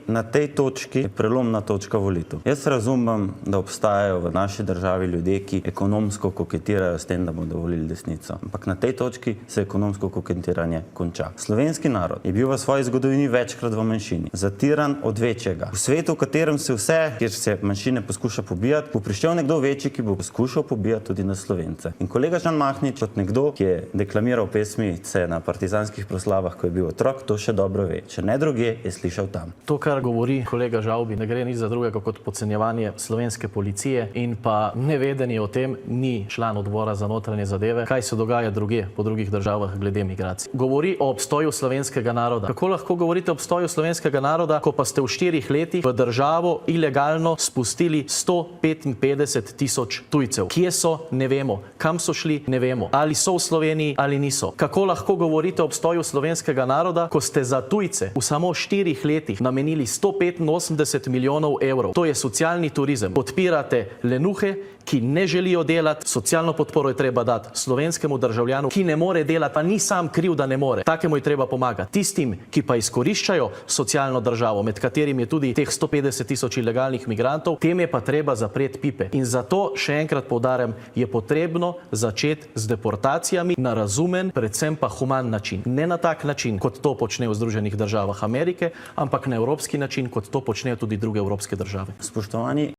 na tej točki je prelomna točka volitev. Jaz razumem, da obstajajo v naši državi ljudje, ki ekonomsko koketirajo s tem, da bodo volili desnico. Ampak na tej točki se ekonomsko koketiranje konča. Slovenski narod je bil v svoji zgodovini večkrat v manjšini, zatiran od večjega. V svetu, v katerem se vse, kjer se manjšine poskuša pobijati, bo prišel nekdo večji, ki bo poskušal pobijati tudi na Slovence. In kolega Žan Mahnič, kot nekdo, ki je deklamiral pesmice na partizanskih proslavah, ko je bil otrok, to še dobro ve. Če ne drugje, je slišal tam. To, kar govori kolega Žavbi, ne gre nič za drugega kot podcenjevanje slovenske policije in pa nevedenje o tem, ni član odbora za notranje zadeve, kaj se dogaja drugje po drugih državah glede migracij. Govori o obstoju slovenskega naroda. Kako lahko govorite o obstoju slovenskega naroda, ko pa ste v 4 letih v državo ilegalno spustili 155 tisoč tujcev? Kje so? Ne vemo. Kam so šli? Ne vemo. Ali so v Sloveniji ali niso? Kako lahko govorite o obstoju slovenskega naroda, ko ste za tujce v samo 4 letih namenili 185 milijonov evrov? To je socialni turizem. Podpirate lenuhe, ki ne želijo delati, socialno podporo je treba dati slovenskemu državljanu, ki ne more delati, pa ni sam kriv, da ne more. Takemu je treba pomagati. Tistim, ki pa izkoriščajo socialno državo, med katerimi je tudi teh 150 tisoč ilegalnih migrantov, tem je pa treba zapreti pipe. In zato, še enkrat poudarjam, je potrebno začeti z deportacijami na razumen, predvsem pa human način. Ne na tak način, kot to počnejo v Združenih državah Amerike, ampak na evropski način, kot to počnejo tudi druge evropske države. Spoštovani,